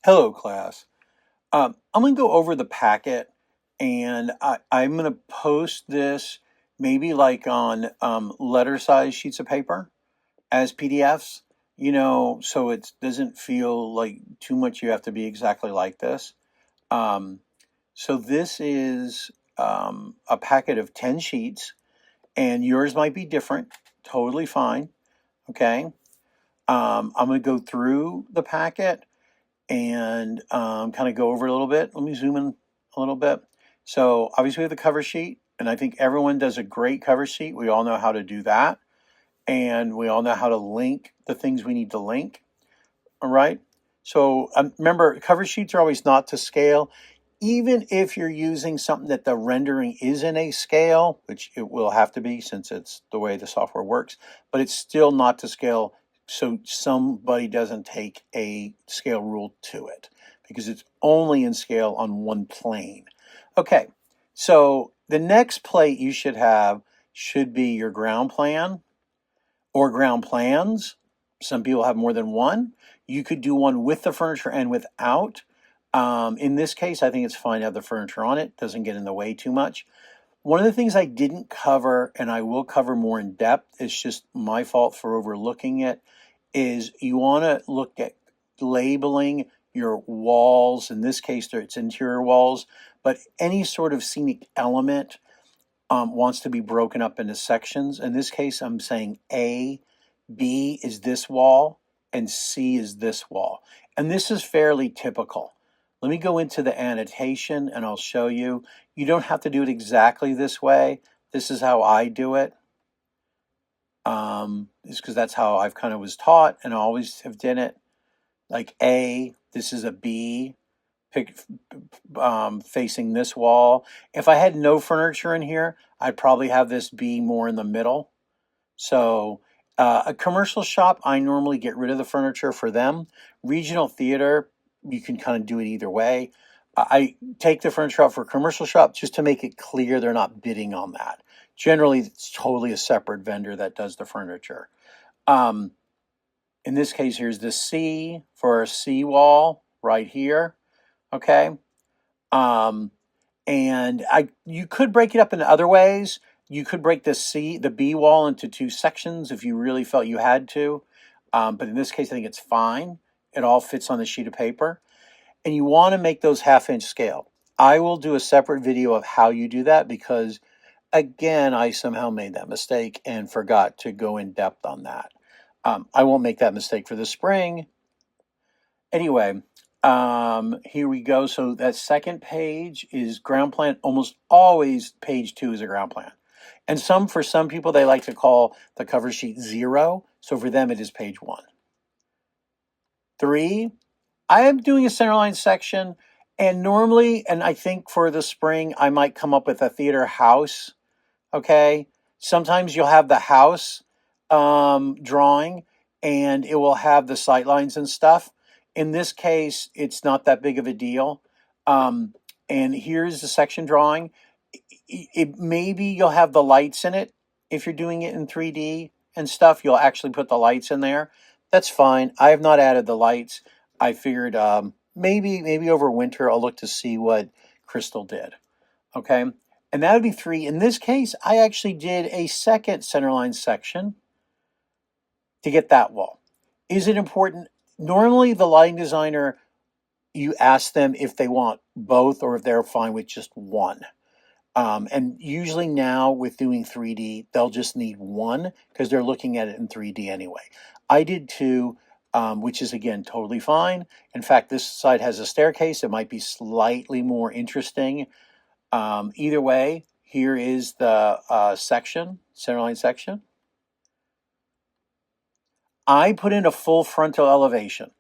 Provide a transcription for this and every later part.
Hello, class. I'm going to go over the packet and I'm going to post this maybe like on letter size sheets of paper as PDFs, so it doesn't feel like too much you have to be exactly like this. Um, so this is a packet of 10 sheets and yours might be different. Totally fine. Okay. I'm going to go through the packet and kind of go over it a little bit. Let me zoom in a little bit. So obviously we have the cover sheet, and I think everyone does a great cover sheet. We all know how to do that, and we all know how to link the things we need to link. All right. So remember, cover sheets are always not to scale. Even if you're using something that the rendering is in a scale, which it will have to be since it's the way the software works, but it's still not to scale so somebody doesn't take a scale rule to it because it's only in scale on one plane. Okay, so the next plate you should have should be your ground plan or ground plans. Some people have more than one. You could do one with the furniture and without. In this case, I think it's fine to have the furniture on it. Doesn't get in the way too much. One of the things I didn't cover, and I will cover more in depth, it's just my fault for overlooking it, is you want to look at labeling your walls. In this case, it's interior walls, but any sort of scenic element wants to be broken up into sections. In this case, I'm saying A, B is this wall, and C is this wall. And this is fairly typical. Let me go into the annotation and I'll show you. You don't have to do it exactly this way. This is how I do it. It's because that's how I've kind of was taught and I always have done it. Like A, this is a B, facing this wall. If I had no furniture in here, I'd probably have this B more in the middle. So a commercial shop, I normally get rid of the furniture for them. Regional theater, you can kind of do it either way. I take the furniture out for a commercial shop just to make it clear they're not bidding on that. Generally, it's totally a separate vendor that does the furniture. Um, in this case, here's the C for a C wall right here. Okay. Um, and you could break it up in other ways. You could break the B wall into two sections if you really felt you had to. But in this case, I think it's fine. It all fits on the sheet of paper. And you want to make those half-inch scale. I will do a separate video of how you do that because, again, I somehow made that mistake and forgot to go in depth on that. I won't make that mistake for the spring. Anyway, here we go. So that second page is ground plan. Almost always page 2 is a ground plan. And for some people, they like to call the cover sheet 0. So for them, it is page 1. 3, I am doing a centerline section. And normally, and I think for the spring, I might come up with a theater house. Okay. Sometimes you'll have the house drawing and it will have the sight lines and stuff. In this case, it's not that big of a deal. And here's the section drawing. Maybe you'll have the lights in it. If you're doing it in 3D and stuff, you'll actually put the lights in there. That's fine. I have not added the lights. I figured maybe over winter I'll look to see what Crystal did. Okay. And that would be 3. In this case, I actually did a second centerline section to get that wall. Is it important? Normally, the lighting designer, you ask them if they want both or if they're fine with just one. And usually now with doing 3D, they'll just need one because they're looking at it in 3D anyway. I did 2, which is, again, totally fine. In fact, this side has a staircase. It might be slightly more interesting. Either way, here is the centerline section. I put in a full frontal elevation.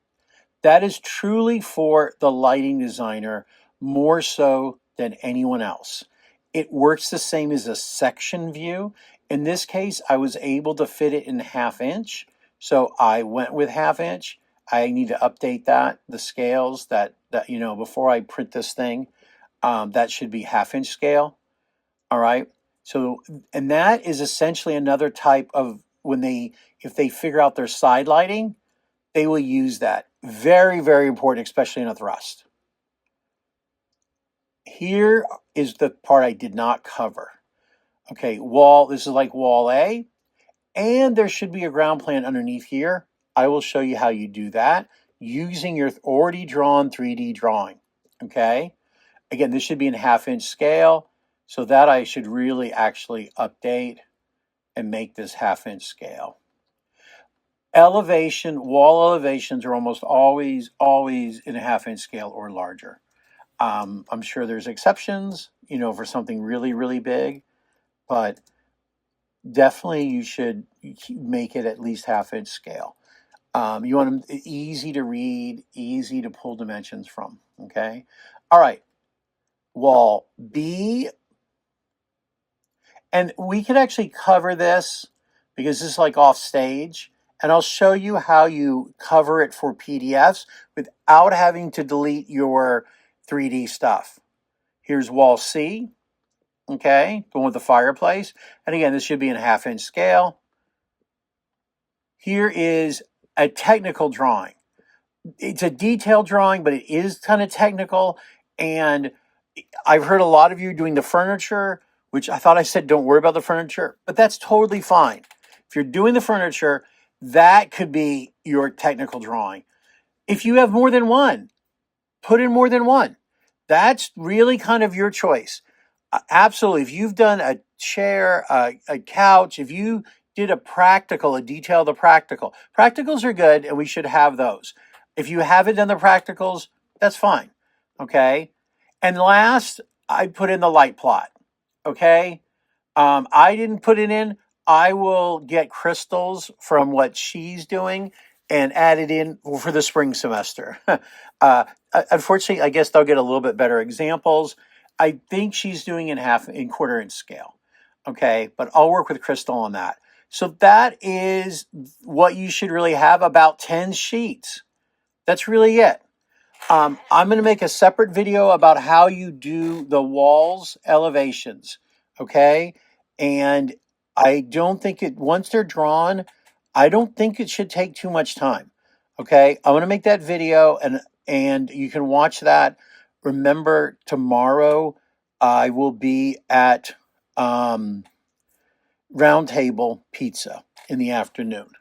That is truly for the lighting designer more so than anyone else. It works the same as a section view. In this case, I was able to fit it in 1/2 inch. So I went with 1/2 inch. I need to update the scales that before I print this thing. That should be 1/2 inch scale. All right. So, and that is essentially another type of if they figure out their side lighting, they will use that. Very, very important, especially in a thrust. Here is the part I did not cover. Okay, wall, this is like wall A, and there should be a ground plan underneath here. I will show you how you do that using your already drawn 3D drawing. Okay, again, this should be in 1/2 inch scale, so that I should really actually update and make this 1/2 inch scale. Elevation, wall elevations are almost always in a 1/2 inch scale or larger. I'm sure there's exceptions, for something really, really big, but definitely you should make it at least 1/2 inch scale. You want them easy to read, easy to pull dimensions from. Okay. All right. Wall B, and we could actually cover this because this is like off stage, and I'll show you how you cover it for PDFs without having to delete your 3D stuff. Here's wall C. Okay, going with the fireplace. And again, this should be in a 1/2 inch scale. Here is a technical drawing. It's a detailed drawing, but it is kind of technical. And I've heard a lot of you doing the furniture, which I thought I said don't worry about the furniture, but that's totally fine. If you're doing the furniture, that could be your technical drawing. If you have more than one, put in more than one. That's really kind of your choice. Absolutely. If you've done a chair, a couch, if you did a detail of the practicals are good and we should have those. If you haven't done the practicals, that's fine. Okay. And last, I put in the light plot. Okay. I didn't put it in. I will get crystals from what she's doing and add it in for the spring semester. Unfortunately, I guess they'll get a little bit better examples. I think she's doing in 1/4 inch scale. Okay, but I'll work with Crystal on that. So that is what you should really have, about 10 sheets. That's really it. I'm going to make a separate video about how you do the walls elevations. Okay. And I don't think once they're drawn, I don't think it should take too much time. Okay. I'm going to make that video and you can watch that. Remember, tomorrow I will be at Round Table Pizza in the afternoon.